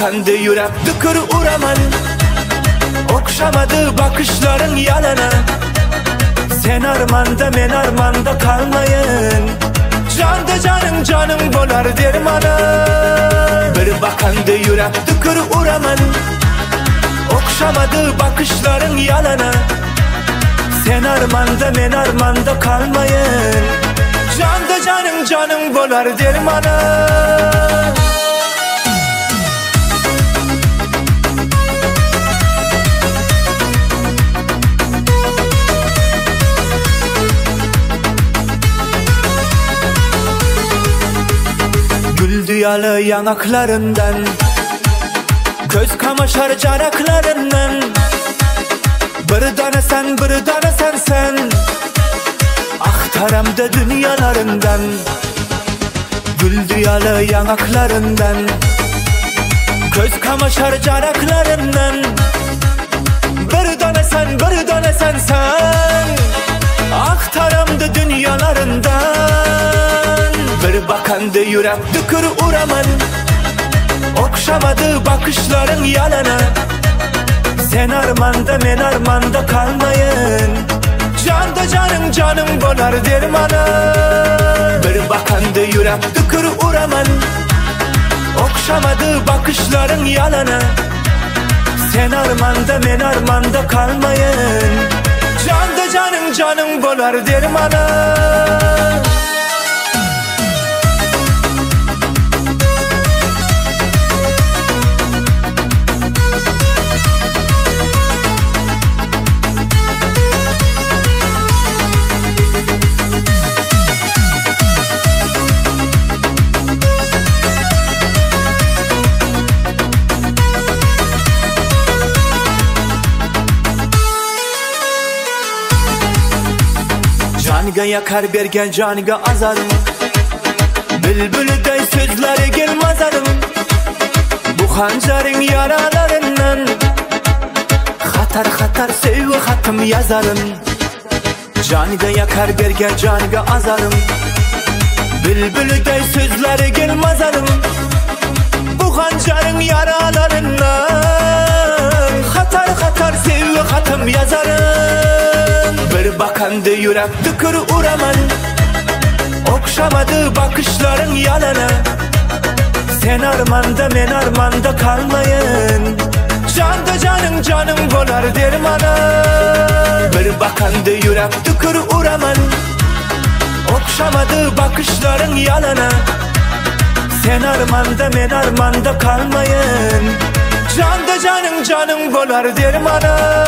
bakandı yürek dıkır uraman. Okşamadı bakışların yalana. Sen armanda men armanda kalmayın. Canda canım canım bolar dermana. Bir bakandı yürek dıkır uraman. Okşamadı bakışların yalana. Sen armanda men armanda kalmayın. Canda canım canım bolar dermana. Gül diyalı yanaklarından, göz kamaşar canaklarından. Bir tane sen, bir tane sen. Aktaramda dünyalarından. Gül diyalı yanaklarından, göz kamaşar canaklarından. Bir tane sen, bir tane sen. Aktaramda dünyalarından. Bir bakandı yürek dıkır uraman. Okşamadı bakışların yalana. Sen armanda men armanda kalmayın. Canda canım canım bolar dermana. Bir bakandı yürek dıkır uraman. Okşamadı bakışların yalana. Sen armanda men armanda kalmayın. Canda canım canım bolar dermana. Caniga yakar bergen caniga azarım. Bülbülüday sözleri gelmazarım. Bu hancarın yaralarından. Hatar hatar sevgi hatım yazarım. Caniga yakar bergen caniga azarım. Bülbülüday sözleri gelmazarım. Bu hancarın yaralarından. Hatar hatar sevgi hatım yazarım. Bir bakandı yürek dıkır uraman. Okşamadı bakışların yalana. Sen armanda men armanda kalmayın. Canda canım canım bolar dermana. Bir bakandı yürek dıkır uraman. Okşamadı bakışların yalana. Sen armanda men armanda kalmayın. Canda canım canım bolar dermana.